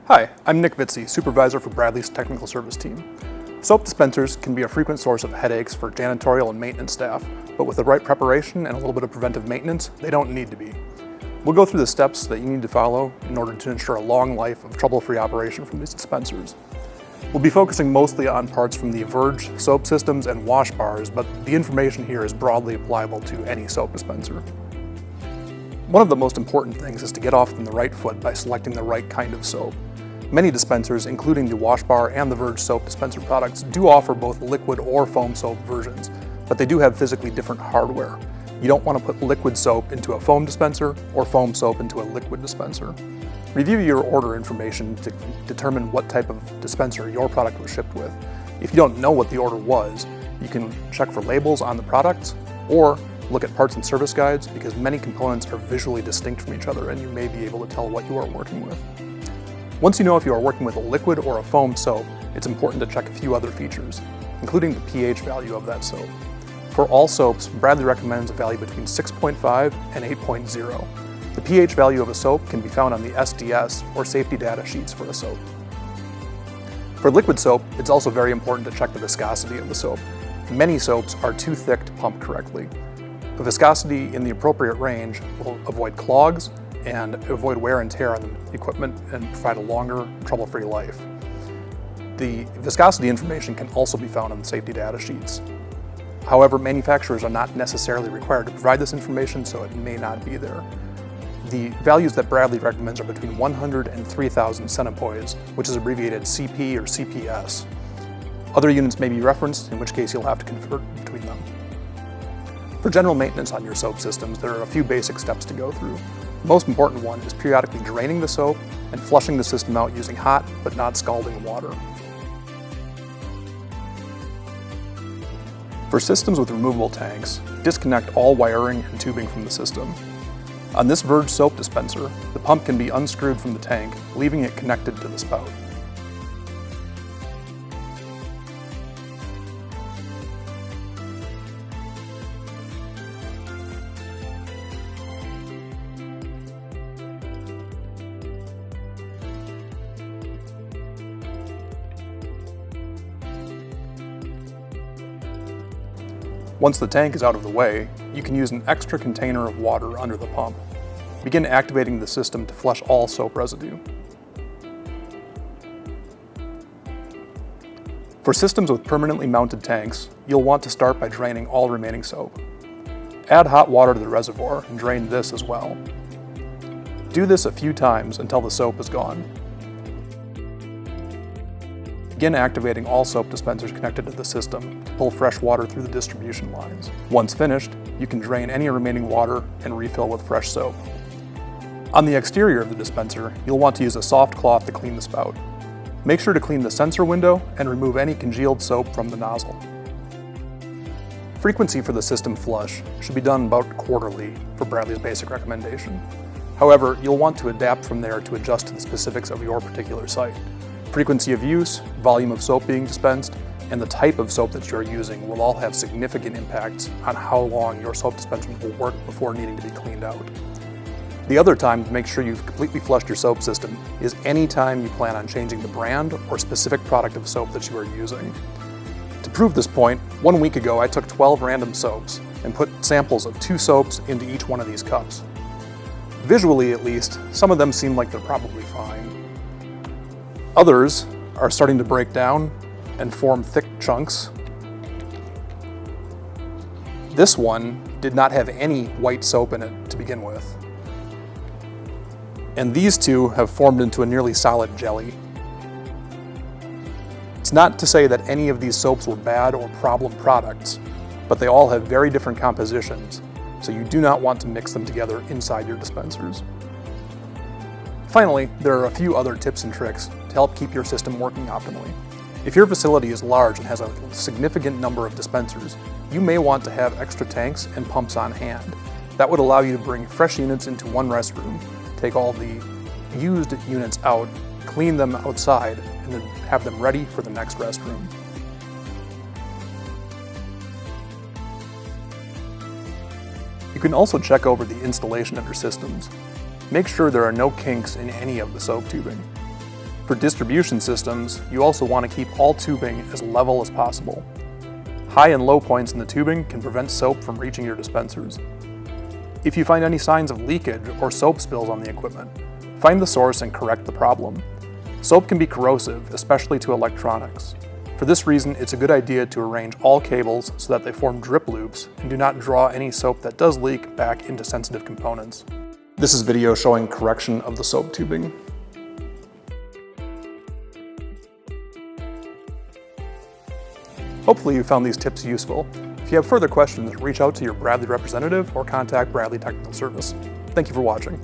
Hi, I'm Nick Vitzi, Supervisor for Bradley's Technical Service team. Soap dispensers can be a frequent source of headaches for janitorial and maintenance staff, but with the right preparation and a little bit of preventive maintenance, they don't need to be. We'll go through the steps that you need to follow in order to ensure a long life of trouble-free operation from these dispensers. We'll be focusing mostly on parts from the Verge soap systems and wash bars, but the information here is broadly applicable to any soap dispenser. One of the most important things is to get off on the right foot by selecting the right kind of soap. Many dispensers, including the Wash Bar and the Verge soap dispenser products, do offer both liquid or foam soap versions, but they do have physically different hardware. You don't want to put liquid soap into a foam dispenser or foam soap into a liquid dispenser. Review your order information to determine what type of dispenser your product was shipped with. If you don't know what the order was, you can check for labels on the products or look at parts and service guides, because many components are visually distinct from each other and you may be able to tell what you are working with. Once you know if you are working with a liquid or a foam soap, it's important to check a few other features, including the pH value of that soap. For all soaps, Bradley recommends a value between 6.5 and 8.0. The pH value of a soap can be found on the SDS, or safety data sheets for a soap. For liquid soap, it's also very important to check the viscosity of the soap. Many soaps are too thick to pump correctly. A viscosity in the appropriate range will avoid clogs and avoid wear and tear on the equipment and provide a longer, trouble-free life. The viscosity information can also be found on the safety data sheets. However, manufacturers are not necessarily required to provide this information, so it may not be there. The values that Bradley recommends are between 100 and 3,000 centipoise, which is abbreviated CP or CPS. Other units may be referenced, in which case you'll have to convert between them. For general maintenance on your soap systems, there are a few basic steps to go through. The most important one is periodically draining the soap and flushing the system out using hot but not scalding water. For systems with removable tanks, disconnect all wiring and tubing from the system. On this Verge soap dispenser, the pump can be unscrewed from the tank, leaving it connected to the spout. Once the tank is out of the way, you can use an extra container of water under the pump. Begin activating the system to flush all soap residue. For systems with permanently mounted tanks, you'll want to start by draining all remaining soap. Add hot water to the reservoir and drain this as well. Do this a few times until the soap is gone. Begin activating all soap dispensers connected to the system to pull fresh water through the distribution lines. Once finished, you can drain any remaining water and refill with fresh soap. On the exterior of the dispenser, you'll want to use a soft cloth to clean the spout. Make sure to clean the sensor window and remove any congealed soap from the nozzle. Frequency for the system flush should be done about quarterly for Bradley's basic recommendation. However, you'll want to adapt from there to adjust to the specifics of your particular site. Frequency of use, volume of soap being dispensed, and the type of soap that you're using will all have significant impacts on how long your soap dispensers will work before needing to be cleaned out. The other time to make sure you've completely flushed your soap system is any time you plan on changing the brand or specific product of soap that you are using. To prove this point, 1 week ago I took 12 random soaps and put samples of 2 soaps into each one of these cups. Visually at least, some of them seem like they're probably fine. Others are starting to break down and form thick chunks. This one did not have any white soap in it to begin with. And these two have formed into a nearly solid jelly. It's not to say that any of these soaps were bad or problem products, but they all have very different compositions, so you do not want to mix them together inside your dispensers. Finally, there are a few other tips and tricks to help keep your system working optimally. If your facility is large and has a significant number of dispensers, you may want to have extra tanks and pumps on hand. That would allow you to bring fresh units into one restroom, take all the used units out, clean them outside, and then have them ready for the next restroom. You can also check over the installation of your systems. Make sure there are no kinks in any of the soap tubing. For distribution systems, you also want to keep all tubing as level as possible. High and low points in the tubing can prevent soap from reaching your dispensers. If you find any signs of leakage or soap spills on the equipment, find the source and correct the problem. Soap can be corrosive, especially to electronics. For this reason, it's a good idea to arrange all cables so that they form drip loops and do not draw any soap that does leak back into sensitive components. This is video showing correction of the soap tubing. Hopefully you found these tips useful. If you have further questions, reach out to your Bradley representative or contact Bradley Technical Service. Thank you for watching.